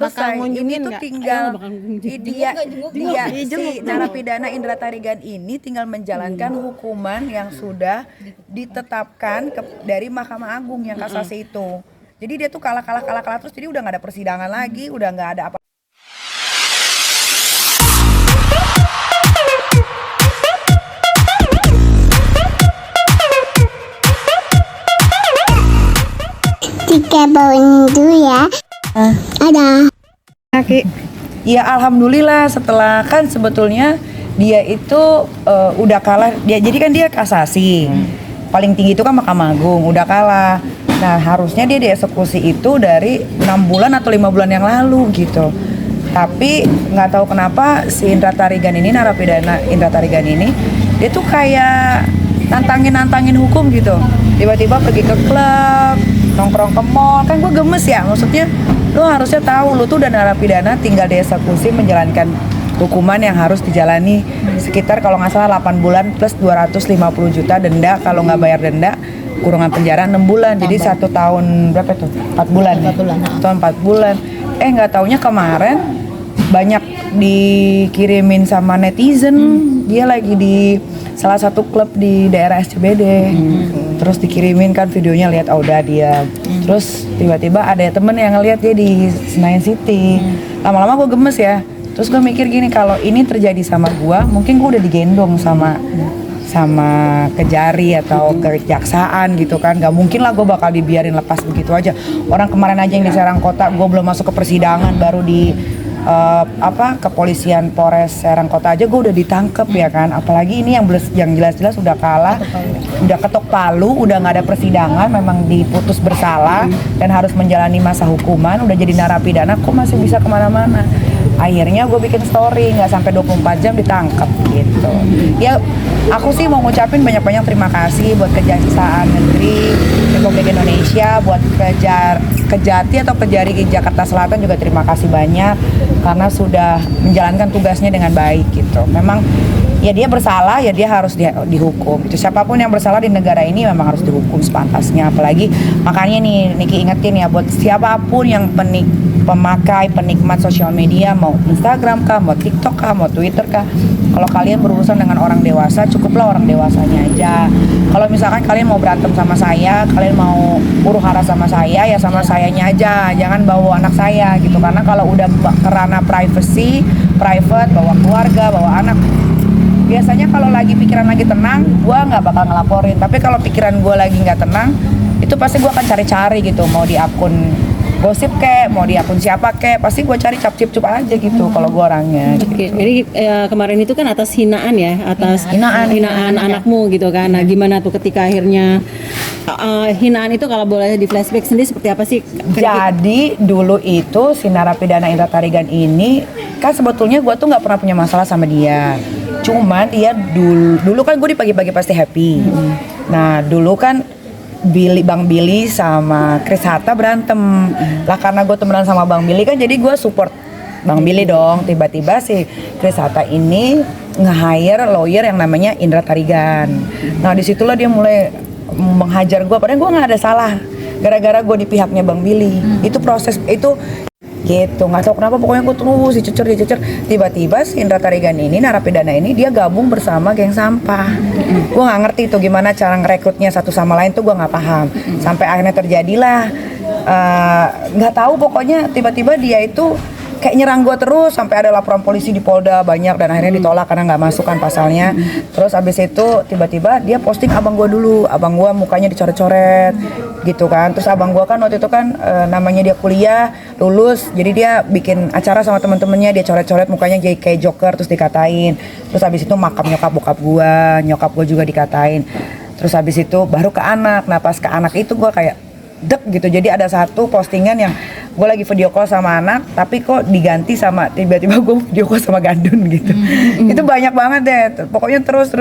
bakal Selesai. ngunjungin Ini tuh nggak? tinggal dia Jenguk. si narapidana Indra Tarigan ini tinggal menjalankan hukuman yang sudah ditetapkan dari Mahkamah Agung yang kasasi itu. Jadi dia tuh kalah terus, jadi udah nggak ada persidangan lagi, udah nggak ada apa. Tiga bawain dulu ya. Ada. Ya alhamdulillah, setelah kan sebetulnya dia itu udah kalah, jadi kan dia kasasi. Paling tinggi itu kan Mahkamah Agung, udah kalah. Nah harusnya dia dieksekusi itu dari 6 bulan atau 5 bulan yang lalu gitu. Tapi nggak tahu kenapa si Indra Tarigan ini, narapidana Indra Tarigan ini, dia tuh kayak nantangin hukum gitu. Tiba-tiba pergi ke klub, nongkrong ke mall, kan gue gemes ya. Maksudnya lu harusnya tahu lu tuh udah narapidana, tinggal dieksekusi menjalankan hukuman yang harus dijalani sekitar kalau nggak salah 8 bulan plus 250 juta denda. Kalau nggak bayar denda, kurungan penjara 6 bulan. Jadi 1 tahun berapa tuh? 4 bulan. 4 bulan. 4 bulan. Nggak taunya kemarin banyak dikirimin sama netizen. Dia lagi di salah satu klub di daerah SCBD. Terus dikirimin kan videonya, lihat udah dia. Terus tiba-tiba ada temen yang ngeliat dia di Senayan City. Lama-lama gue gemes ya. Terus gue mikir gini, kalau ini terjadi sama gue, mungkin gue udah digendong sama Kejari atau kejaksaan gitu kan. Gak mungkin lah gue bakal dibiarin lepas begitu aja. Orang kemarin aja yang di Serang Kota, gue belum masuk ke persidangan, baru di kepolisian Polres Serang Kota aja gue udah ditangkep ya kan. Apalagi ini yang jelas-jelas udah kalah, udah ketok palu, udah nggak ada persidangan, memang diputus bersalah dan harus menjalani masa hukuman, udah jadi narapidana, kok masih bisa kemana-mana. Akhirnya gue bikin story, nggak sampai 24 jam ditangkap gitu. Ya aku sih mau ngucapin banyak-banyak terima kasih buat Kejaksaan Negeri Republik Indonesia, buat Kejati atau Kejari Jakarta Selatan juga terima kasih banyak karena sudah menjalankan tugasnya dengan baik gitu. Memang ya dia bersalah, ya dia harus dihukum. Itu siapapun yang bersalah di negara ini memang harus dihukum sepantasnya. Apalagi makanya nih Niki ingetin ya, buat siapapun yang penikmat sosial media, mau Instagram kah, mau TikTok kah, mau Twitter kah, kalau kalian berurusan dengan orang dewasa, cukuplah orang dewasanya aja. Kalau misalkan kalian mau berantem sama saya, kalian mau huru-hara sama saya, ya sama sayanya aja, jangan bawa anak saya gitu. Karena kalau udah kerana private, bawa keluarga, bawa anak, biasanya kalau lagi pikiran lagi tenang, gue nggak bakal ngelaporin. Tapi kalau pikiran gue lagi nggak tenang, itu pasti gue akan cari-cari gitu, mau di akun gosip kek, mau di akun siapa kek, pasti gue cari cap-cip aja gitu kalau gue orangnya. Oke, jadi kemarin itu kan atas hinaan ya, atas hinaan anakmu gitu kan. Nah, gimana tuh ketika akhirnya hinaan itu, kalau boleh di flashback sendiri seperti apa sih? Jadi dulu itu si narapidana Indra Tarigan ini kan sebetulnya gue tuh nggak pernah punya masalah sama dia. Cuman dia dulu kan gue di pagi-pagi pasti happy. Nah dulu kan Bang Billy sama Chris Hatta berantem. Lah karena gue temenan sama Bang Billy kan, jadi gue support Bang Billy dong. Tiba-tiba si Chris Hatta ini nge-hire lawyer yang namanya Indra Tarigan. Nah disitulah dia mulai menghajar gue, padahal gue nggak ada salah. Gara-gara gue di pihaknya Bang Billy. Itu proses itu gitu, nggak tahu kenapa pokoknya gue terus dicecer. Tiba-tiba si Indra Tarigan ini, narapidana ini, dia gabung bersama geng sampah. Gue nggak ngerti tuh gimana cara ngerekrutnya satu sama lain tuh, gue nggak paham. Sampai akhirnya terjadilah nggak tahu, pokoknya tiba-tiba dia itu kayak nyerang gue terus, sampai ada laporan polisi di Polda banyak dan akhirnya ditolak karena nggak masuk kan pasalnya. Terus abis itu tiba-tiba dia posting abang gue dulu, abang gue mukanya dicoret-coret gitu kan. Terus abang gue kan waktu itu kan namanya dia kuliah lulus, jadi dia bikin acara sama temen-temennya, dia coret-coret mukanya jadi kayak Joker, terus dikatain. Terus abis itu makam nyokap gue juga dikatain. Terus abis itu baru ke anak. Nah pas ke anak itu gue kayak dek gitu. Jadi ada satu postingan yang gue lagi video call sama anak, tapi kok diganti sama, tiba-tiba gue video call sama Gandun gitu. Itu banyak banget deh. Pokoknya terus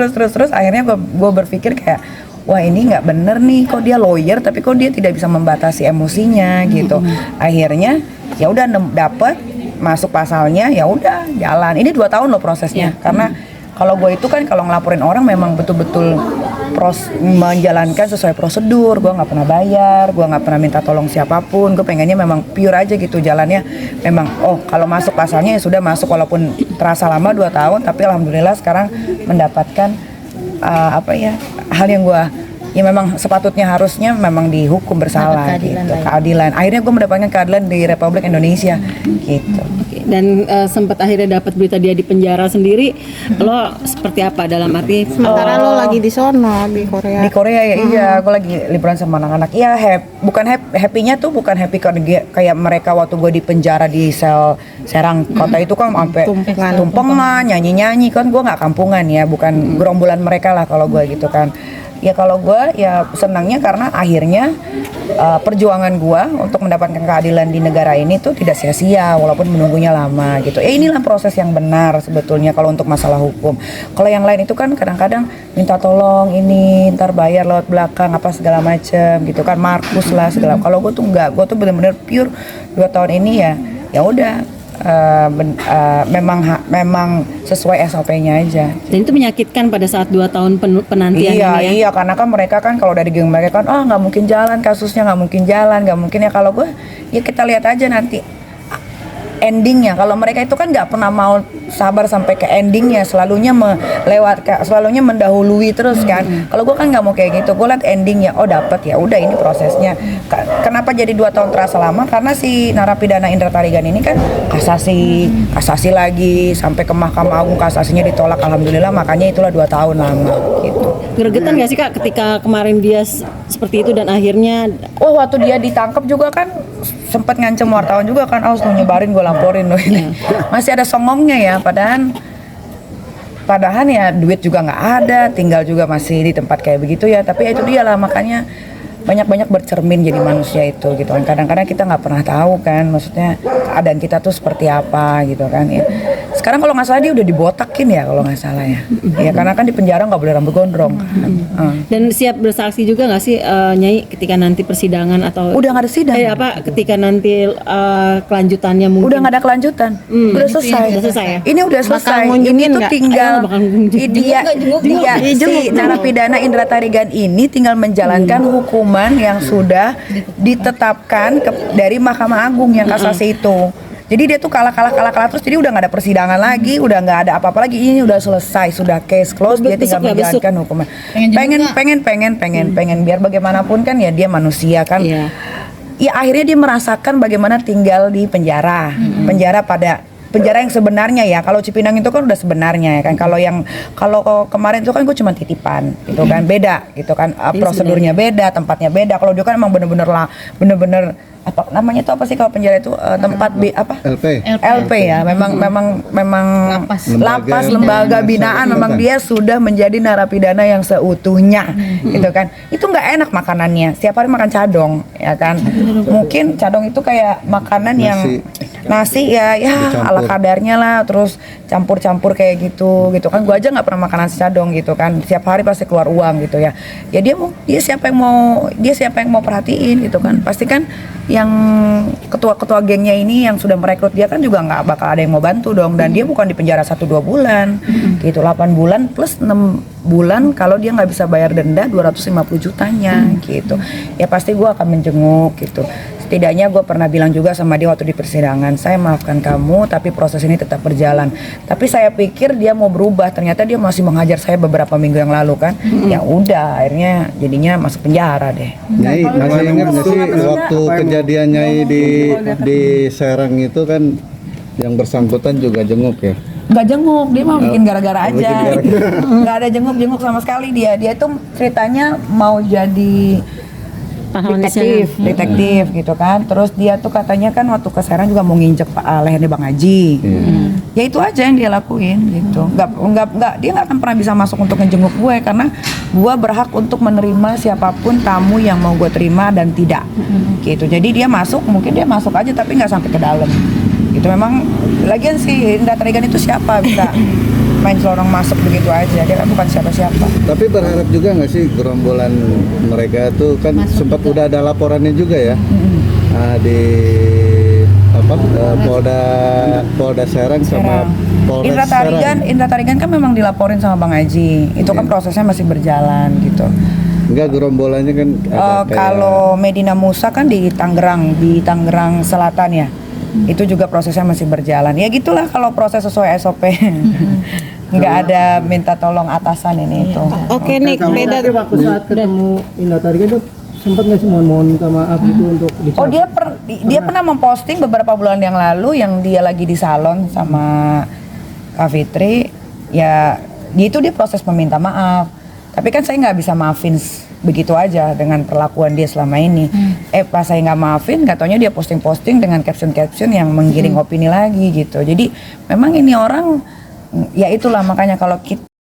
akhirnya gue berpikir kayak, wah ini nggak bener nih, kok dia lawyer tapi kok dia tidak bisa membatasi emosinya gitu. Akhirnya ya udah dapet masuk pasalnya, ya udah jalan. Ini 2 tahun loh prosesnya. Karena kalau gue itu kan kalau ngelaporin orang memang betul-betul menjalankan sesuai prosedur. Gue nggak pernah bayar, gue nggak pernah minta tolong siapapun. Gue pengennya memang pure aja gitu jalannya. Memang kalau masuk pasalnya ya sudah masuk, walaupun terasa lama 2 tahun, tapi alhamdulillah sekarang mendapatkan hal yang gue ya memang sepatutnya harusnya memang dihukum bersalah gitu, keadilan. Akhirnya gue mendapatkan keadilan di Republik Indonesia gitu. Oke. Dan sempat akhirnya dapat berita dia di penjara sendiri, lo seperti apa dalam arti? Sementara lo lagi di sono di Korea. Di Korea ya, iya, gue lagi liburan sama anak-anak. Iya, happy-nya tuh bukan happy kayak mereka waktu gue di penjara di sel Serang kota itu kan sampai tumpengan, nyanyi-nyanyi kan. Gue nggak kampungan ya, bukan gerombolan mereka lah kalau gue gitu kan. Ya kalau gue ya senangnya karena akhirnya perjuangan gue untuk mendapatkan keadilan di negara ini tuh tidak sia-sia walaupun menunggunya lama gitu. Inilah proses yang benar sebetulnya kalau untuk masalah hukum. Kalau yang lain itu kan kadang-kadang minta tolong ini, ntar bayar lewat belakang apa segala macem gitu kan, Markus lah segala. Kalau gue tuh enggak, gue tuh benar-benar pure 2 tahun ini ya udah. Memang sesuai SOP-nya aja. Dan itu menyakitkan pada saat 2 tahun penantian ini ya? Iya, karena kan mereka kan kalau dari geng mereka kan nggak mungkin jalan kasusnya, nggak mungkin jalan, nggak mungkin ya. Kalau gue ya kita lihat aja nanti endingnya. Kalau mereka itu kan nggak pernah mau sabar sampai ke endingnya, selalunya selalunya mendahului terus kan. Kalau gue kan nggak mau kayak gitu, gue lihat endingnya, dapat ya udah ini prosesnya. Kenapa jadi 2 tahun terasa lama? Karena si narapidana Indra Tarigan ini kan kasasi lagi sampai ke Mahkamah Agung, kasasinya ditolak, alhamdulillah, makanya itulah 2 tahun lama gitu. Gregetan nggak sih Kak ketika kemarin dia seperti itu dan akhirnya waktu dia ditangkap juga kan sempat ngancem wartawan juga kan, harus nyebarin, gue laporin loh ini. Masih ada songongnya ya, padahal ya duit juga nggak ada, tinggal juga masih di tempat kayak begitu ya. Tapi ya itu dia lah, makanya banyak-banyak bercermin jadi manusia itu gitu kan. Kadang-kadang kita nggak pernah tahu kan, maksudnya keadaan kita tuh seperti apa gitu kan ya. Sekarang kalau nggak salah dia udah dibotakin ya kalau nggak salah ya. Ya karena kan di penjara nggak boleh rambut gondrong kan. Dan siap bersaksi juga nggak sih Nyai ketika nanti persidangan atau udah nggak ada sidang? Ketika nanti kelanjutannya mungkin? Udah nggak ada kelanjutan, udah selesai. Udah selesai ya? Ini udah selesai. Ini tuh tinggal dia si narapidana Indra Tarigan ini tinggal menjalankan hukuman yang sudah ditetapkan dari Mahkamah Agung yang kasasi itu. Jadi dia tuh kalah terus, jadi udah nggak ada persidangan lagi, udah nggak ada apa-apa lagi. Ini udah selesai, sudah case close. Dia tinggal menjalankan hukuman. Pengen biar bagaimanapun kan ya dia manusia kan. Ya akhirnya dia merasakan bagaimana tinggal di penjara, penjara yang sebenarnya ya. Kalau Cipinang itu kan udah sebenarnya ya kan. Kalau kemarin itu kan gue cuma titipan gitu kan, beda gitu kan, prosedurnya beda, tempatnya beda. Kalau dia kan emang bener-bener apa namanya itu, apa sih kalau penjara itu tempat LP ya, memang lapas lembaga binaan, memang dia sudah menjadi narapidana yang seutuhnya gitu kan. Itu nggak enak makanannya, setiap hari makan cadong ya kan. Mungkin cadong itu kayak makanan yang nasi ya ala kadarnya lah, terus campur kayak gitu kan. Gua aja nggak pernah makan nasi cadong gitu kan, setiap hari pasti keluar uang gitu ya. Ya dia siapa yang mau perhatiin gitu kan. Pasti kan yang ketua gengnya ini yang sudah merekrut dia kan juga nggak bakal ada yang mau bantu dong. Dan dia bukan di penjara 1-2 bulan gitu, 8 bulan plus 6 bulan kalau dia nggak bisa bayar denda 250 jutanya gitu. Ya pasti gue akan menjenguk gitu. Setidaknya gue pernah bilang juga sama dia waktu di persidangan, saya maafkan kamu tapi proses ini tetap berjalan. Tapi saya pikir dia mau berubah, ternyata dia masih menghajar saya beberapa minggu yang lalu kan. Ya udah, akhirnya jadinya masuk penjara deh. Nyai masih ingat nggak sih waktu kejadian Nyai di Serang itu kan yang bersangkutan juga jenguk ya? Nggak jenguk, dia mah bikin gara-gara aja. Nggak ada jenguk sama sekali dia. Dia tuh ceritanya mau jadi detektif gitu kan. Terus dia tuh katanya kan waktu ke Serang juga mau nginjek lehernya Bang Haji. Ya itu aja yang dia lakuin gitu. Nggak dia nggak akan pernah bisa masuk untuk ngejenguk gue, karena gue berhak untuk menerima siapapun tamu yang mau gue terima dan tidak gitu. Jadi dia masuk, mungkin dia masuk aja tapi nggak sampai ke dalam gitu. Memang lagian sih Indra Tarigan itu siapa bisa main celorong masuk begitu aja, dia kan bukan siapa-siapa. Tapi berharap juga nggak sih gerombolan mereka tuh kan sempat udah ada laporannya juga ya di Polda Serang sama Polres Serang. Indra Tarigan kan memang dilaporin sama Bang Haji. Itu kan prosesnya masih berjalan gitu. Enggak, gerombolannya kan ada kayak Kalau Medina Musa kan di Tangerang Selatan ya. Itu juga prosesnya masih berjalan. Ya gitulah kalau proses sesuai SOP. Nggak ada minta tolong atasan ini itu. Oke Nick, beda. Tapi waktu saat ketemu Indra Tarigan itu sempat nggak sih mohon minta maaf gitu untuk Oh dia pernah memposting beberapa bulan yang lalu yang dia lagi di salon sama Kak Fitri. Ya dia proses meminta maaf. Tapi kan saya nggak bisa maafin begitu aja dengan perlakuan dia selama ini. Pas saya nggak maafin, nggak taunya dia posting-posting dengan caption-caption yang menggiring opini lagi gitu. Jadi memang ini orang, ya itulah makanya kalau kita